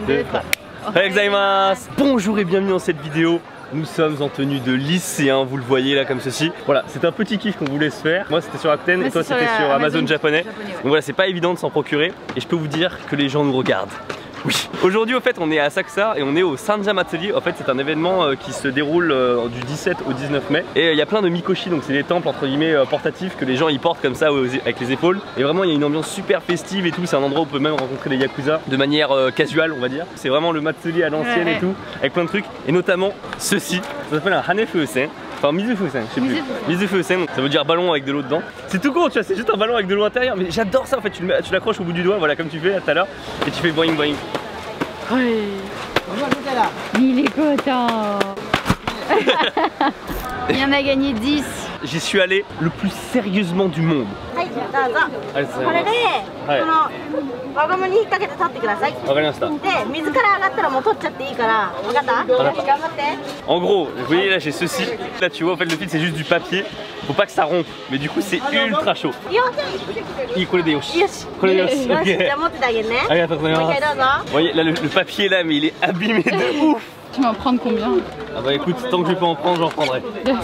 2, 3. Bonjour et bienvenue dans cette vidéo. Nous sommes en tenue de lycéen, vous le voyez là comme ceci. Voilà, c'est un petit kiff qu'on voulait se faire. Moi c'était sur Rakuten et toi c'était sur Amazon japonais. Ouais. Donc voilà, c'est pas évident de s'en procurer. Et je peux vous dire que les gens nous regardent. Oui. Aujourd'hui au fait on est à Asakusa et on est au Sanja Matsuri. En fait c'est un événement qui se déroule du 17 au 19 mai. Et il y a plein de mikoshi, donc c'est des temples entre guillemets portatifs que les gens y portent comme ça avec les épaules. Et vraiment il y a une ambiance super festive et tout. C'est un endroit où on peut même rencontrer des yakuza de manière casual on va dire. C'est vraiment le Matsuri à l'ancienne et tout, avec plein de trucs. Et notamment ceci, ça s'appelle un Hanefusen. Enfin Mizufusen, je sais plus. Mizufusen, ça veut dire ballon avec de l'eau dedans. C'est tout con, tu vois, c'est juste un ballon avec de l'eau intérieure. Mais j'adore ça en fait, tu l'accroches au bout du doigt, voilà comme tu fais là tout à l'heure. Et tu fais boing boing. Ouais. Il est content. Il y en a gagné 10. J'y suis allé le plus sérieusement du monde. En gros, vous voyez là j'ai ceci. Là tu vois en fait le fil c'est juste du papier. Faut pas que ça rompe. Mais du coup c'est ultra chaud. Vous voyez là le papier là mais il est abîmé de ouf. Tu vas en prendre combien? Ah bah écoute, tant que je peux en prendre, j'en prendrai. Et t'en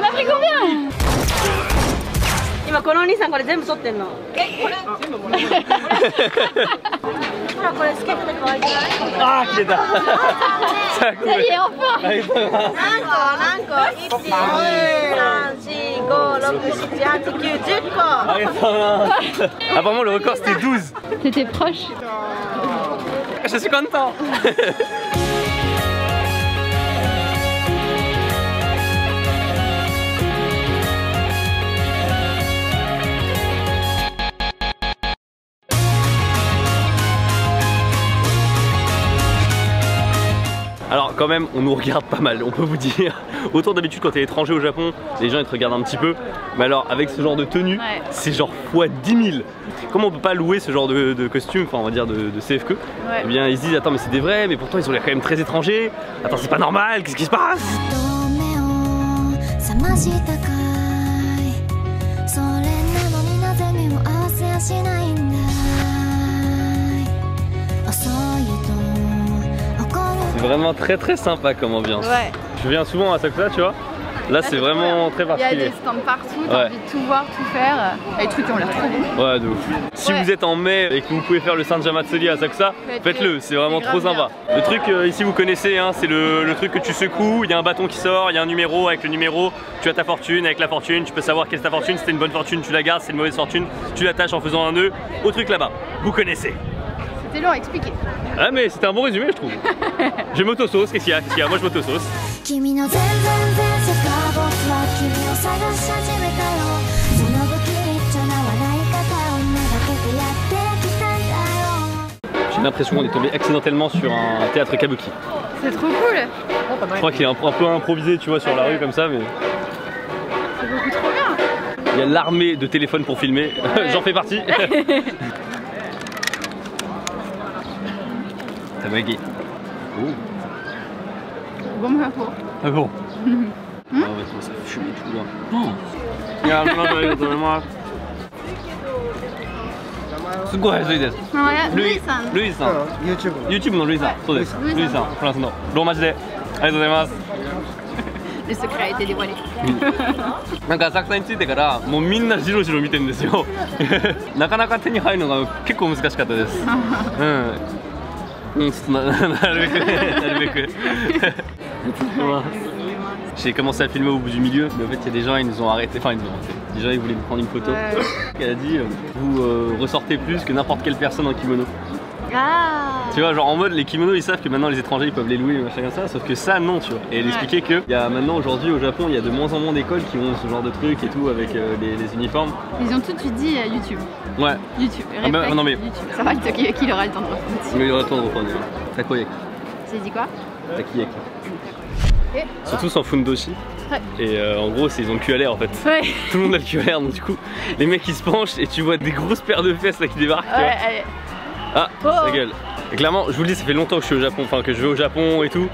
as pris combien? Ah, qui est là. Ça y est, enfin. Apparemment le record c'était 12. T'étais proche. Je suis content. Alors quand même on nous regarde pas mal, on peut vous dire. Autant d'habitude quand t'es étranger au Japon, les gens ils te regardent un petit peu. Mais alors avec ce genre de tenue, ouais. C'est genre x 10 000. Comment on peut pas louer ce genre de costume, enfin on va dire de CFQ, ouais. Eh bien ils se disent attends mais c'est des vrais, mais pourtant ils ont l'air quand même très étrangers. Attends c'est pas normal, qu'est-ce qui se passe? C'est vraiment très sympa comme ambiance. Ouais. Je viens souvent à Asakusa, tu vois. Là c'est vraiment très particulier. Il y a des stands partout, t'as envie de tout voir, tout faire. Et les trucs qui ont l'air trop bons. Ouais, de ouf. Si vous êtes en mai et que vous pouvez faire le Sanja Matsuri à Asakusa, faites-le, c'est vraiment trop sympa. Bien. Le truc ici vous connaissez, hein, c'est le truc que tu secoues, il y a un bâton qui sort, il y a un numéro, avec le numéro, tu as ta fortune, avec la fortune, tu peux savoir quelle est ta fortune, si c'est une bonne fortune, tu la gardes, si c'est une mauvaise fortune, tu l'attaches en faisant un nœud au truc là-bas. Vous connaissez. C'était long à expliquer. Ah mais c'était un bon résumé je trouve. Je m'auto-sauce, qu'est-ce qu'il y a? Moi je m'auto-sauce. J'ai l'impression qu'on est tombé accidentellement sur un théâtre kabuki. C'est trop cool. Je crois qu'il est un peu improvisé tu vois sur la rue comme ça mais... C'est beaucoup trop bien. Il y a l'armée de téléphones pour filmer, ouais. J'en fais partie. Tamagi. Oh. Bon info. Ah bon. Ah ouais, ça fume et tout là. Oh. YouTube のルイさん。そうです。ルイさん、フランスのローマ字で。ありがとうございます。Le secret a été dévoilé. なんか浅草に着いてからもうみんなジロジロ見てるんですよ。なかなか手に入るのが結構難しかったです。うん。J'ai commencé à filmer au bout du milieu, mais en fait il y a des gens, ils nous ont arrêté, enfin ils nous ont arrêté. Des gens ils voulaient nous prendre une photo. Elle a dit vous ressortez plus que n'importe quelle personne en kimono. Ah. Tu vois, genre en mode les kimonos ils savent que maintenant les étrangers ils peuvent les louer, machin comme ça, sauf que ça non, tu vois. Et elle expliquait que il y a maintenant aujourd'hui au Japon il y a de moins en moins d'écoles qui ont ce genre de trucs et tout avec les uniformes. Ils ont tout de suite dit YouTube. Ouais. YouTube. Ah bah, non mais. YouTube. Ça va, qu'il aura le temps de reprendre. Mais il aura le temps de reprendre. Takoyaki. C'est dit quoi? Takoyaki. Surtout sans fundoshi. Ouais. Et en gros ils ont le cul à l'air en fait. Ouais. Tout le monde a le cul à l'air donc du coup les mecs ils se penchent et tu vois des grosses paires de fesses là qui débarquent. Ouais, allez. Ah, ça gueule. Et clairement, je vous le dis, ça fait longtemps que je suis au Japon, enfin que je vais au Japon et tout.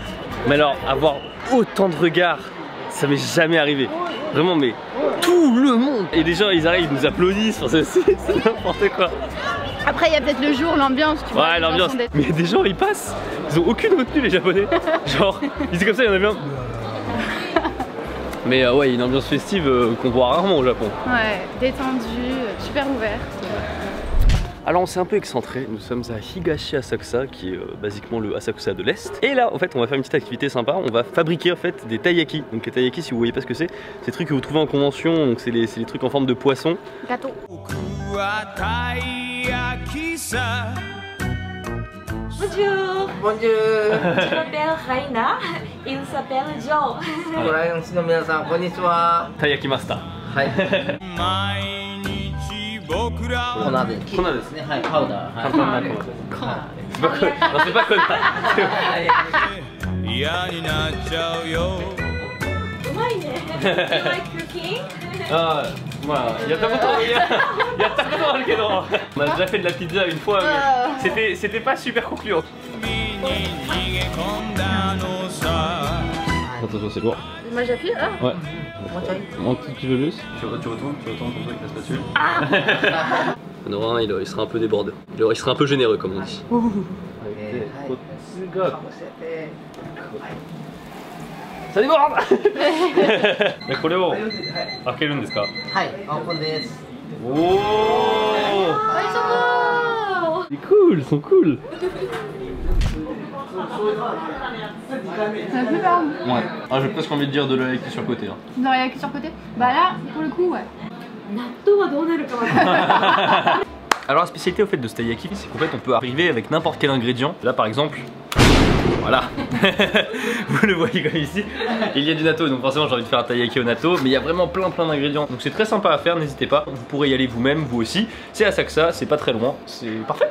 Mais alors, avoir autant de regards, ça m'est jamais arrivé. Vraiment, mais tout le monde. Et les gens, ils arrivent, ils nous applaudissent, enfin, c'est n'importe quoi. Après, il y a peut-être le jour, l'ambiance, tu vois. Ouais, l'ambiance. Mais des gens, ils passent, ils ont aucune retenue, les Japonais. Genre, ils étaient comme ça, il y en avait un. Mais ouais, une ambiance festive qu'on voit rarement au Japon. Ouais, détendu, super ouverte. Alors on s'est un peu excentré, nous sommes à Higashi Asakusa qui est basiquement le Asakusa de l'Est. Et là en fait on va faire une petite activité sympa, on va fabriquer en fait des taiyaki. Donc les taiyaki, si vous voyez pas ce que c'est des trucs que vous trouvez en convention, donc c'est les trucs en forme de poisson. Gâteau. Bonjour. Bonjour. Je m'appelle Raina. Il s'appelle Joe. Konnichiwa. Taiyaki master. はい。粉で。粉ですね。はい、パウダー。簡単な粉です。C'est pas con. Non, c'est pas con. 嫌になっちゃうよ。うまいね。You like cooking? Ah, voilà, il y a pas longtemps, il y a pas longtemps à le cadeau. On a déjà fait de la pizza une fois, mais c'était pas super concluant. Attention, c'est lourd. Moi j'appuie là. Ouais. Tu veux juste tu retournes comme ça, il passe pas dessus. Nora, il sera un peu débordé. Il sera un peu généreux, comme on dit. Ça déborde. Maisこれを開けるんですか？はい、オープンです。Oh! C'est cool, ils sont cool. Ça fait peur. Ouais. Ah, j'ai presque envie de dire de l'oreillaki sur le côté. Hein. De l'oreillaki sur le côté? Bah là, pour le coup, ouais. Alors la spécialité au fait de ce taiyaki, c'est qu'en fait on peut arriver avec n'importe quel ingrédient. Là par exemple, voilà, vous le voyez comme ici, il y a du natto, donc forcément j'ai envie de faire un taiyaki au natto, mais il y a vraiment plein d'ingrédients. Donc c'est très sympa à faire, n'hésitez pas, vous pourrez y aller vous-même, vous aussi. C'est à Asakusa, c'est pas très loin, c'est parfait.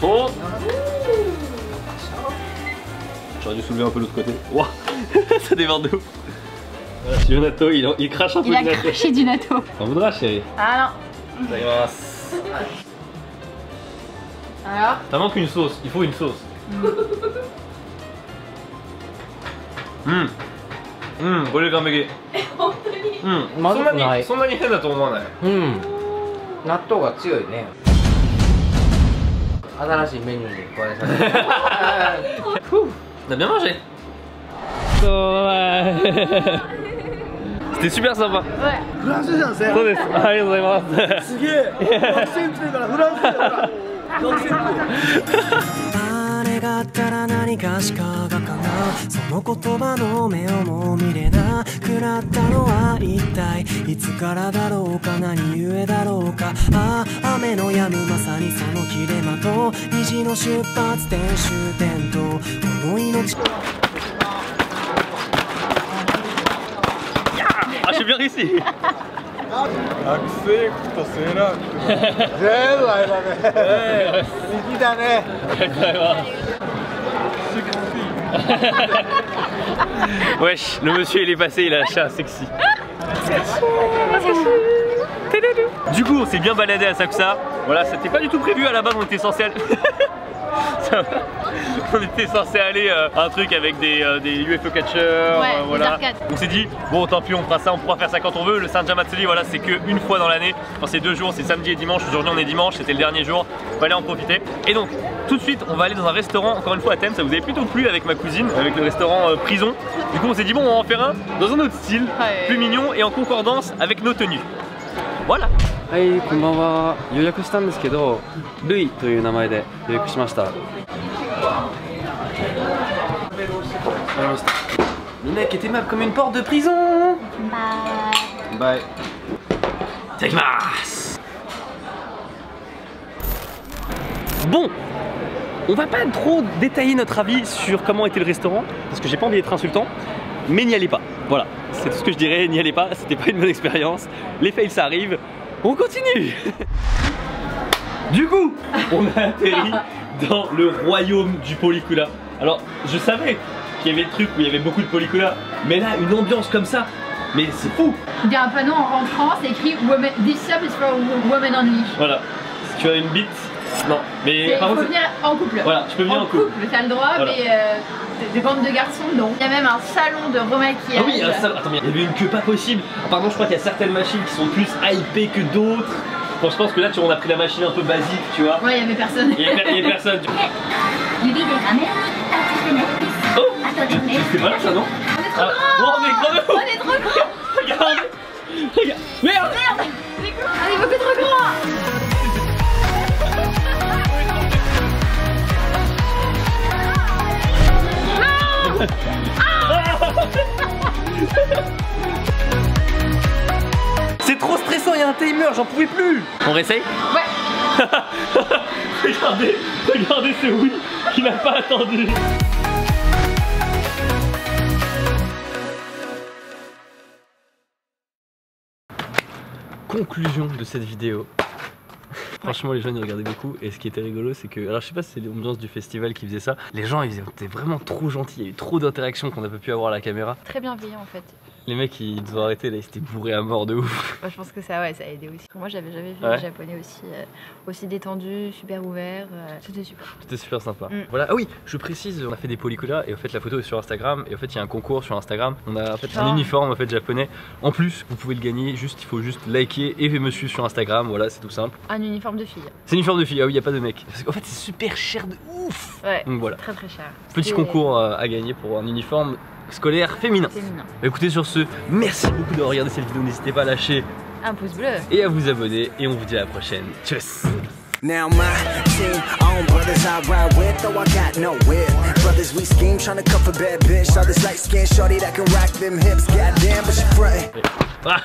Oh. J'aurais dû soulever un peu l'autre côté. Wow. Ça déborde de ouf. Voilà, si le natto, il crache un peu du natto. Il a craché du natto. T'en voudras, chérie? Ah non. Alors? Ça manque une sauce, il faut une sauce.これがめげ。まずくない。そんなに変だと思わない。納豆が強いね。新しいメニューに加えされて。On a bien mangé. C'était super sympa. Ouais. フランスじゃんせ。そうです。ありがとうございます。すげえ。学生来てるからフランスだよほら。学生願ったら何かしかがかなその言葉の目をも見れなくなったのは一体いつからだろうか何故だろうかああ雨の止むまさにその切れ間と虹の出発点終点とこの命 Ah, je suis bien ici. 学生服とセーラー服全部あれだね右だね Wesh, le monsieur il est passé, il a un chat sexy. Du coup, on s'est bien baladé à Asakusa. Voilà, c'était pas du tout prévu à la base, on était censé aller. On était censé aller à un truc avec des UFO catchers, ouais, voilà. On s'est dit, bon tant pis on fera ça, on pourra faire ça quand on veut. Le Sanja Matsuri, voilà, c'est qu'une fois dans l'année. Enfin c'est 2 jours, c'est samedi et dimanche. Aujourd'hui on est dimanche, c'était le dernier jour. Fallait en profiter. Et donc, tout de suite, on va aller dans un restaurant, encore une fois à thème. Ça vous avait plutôt plu avec ma cousine, avec le restaurant Prison. Du coup on s'est dit, bon on va en faire un dans un autre style, plus mignon et en concordance avec nos tenues. Voilà. はい、こんばんは。予約したんですけど、ルイという名前で予約しました。Le mec est aimable comme une porte de prison. Bye. Bye. Itadakimasu. Bon, on va pas trop détailler notre avis sur comment était le restaurant, parce que j'ai pas envie d'être insultant, mais n'y allez pas. Voilà, c'est tout ce que je dirais, n'y allez pas, c'était pas une bonne expérience. Les fails ça arrive, on continue. Du coup, on a atterri dans le royaume du Polycula. Alors, je savais qu'il y avait des trucs où il y avait beaucoup de Polycula, mais là, une ambiance comme ça, mais c'est fou. Il y a un panneau en rentrant, c'est écrit This shop is for women only. Voilà, si tu as une bite, Non, mais Il par faut contre. venir en couple. Voilà, tu peux venir en couple. T'as le droit, Voilà. mais des bandes de garçons, non. Il y a même un salon de remaquillage. Ah oui, attends, mais il y avait une queue pas possible. Pardon, je crois qu'il y a certaines machines qui sont plus hypées que d'autres. Bon, je pense que là, tu vois, on a pris la machine un peu basique, tu vois. Ouais, il y avait personne. Il y avait personne. Oh, c'est pas là ça, non? On est trop grands. Oh, on est grands. On est trop grands. Regarde. Regarde. Merde. Merde. On est beaucoup trop grands. C'est trop stressant, il y a un timer, j'en pouvais plus. On réessaye? Ouais. Regardez ce oui qui n'a pas attendu. Conclusion de cette vidéo. Franchement, les gens ils regardaient beaucoup et ce qui était rigolo, c'est que, alors je sais pas si c'est l'ambiance du festival qui faisait ça, les gens ils étaient vraiment trop gentils, il y a eu trop d'interactions qu'on n'a pas pu avoir à la caméra. Très bienveillant en fait. Les mecs ils nous ont arrêté là, ils étaient bourrés à mort de ouf. Moi, je pense que ça, ouais, ça a aidé aussi. Moi, j'avais jamais vu Ouais. les Japonais aussi détendus, super ouverts. C'était super. C'était super sympa. Voilà, ah oui, je précise, on a fait des polycolas et en fait la photo est sur Instagram et en fait il y a un concours sur Instagram. On a en fait un uniforme en fait japonais. En plus, vous pouvez le gagner, juste il faut juste liker et me suivre sur Instagram, voilà, c'est tout simple. Un uniforme de fille. C'est un uniforme de fille, ah oui, il y a pas de mec. Parce qu'en fait, c'est super cher de ouf. Ouais. Donc voilà. Très très cher. Petit concours à gagner pour un uniforme scolaire féminin. Féminin. Écoutez, sur ce, merci beaucoup d'avoir regardé cette vidéo, n'hésitez pas à lâcher Un pouce bleu. et à vous abonner et on vous dit à la prochaine. Tchuss. Now my team, own brothers I ride with, though I got no whip. Brothers we scheme, tryna cuff a bad bitch. All this light skin shorty that can rock them hips. Goddamn, but she frontin'. Ah.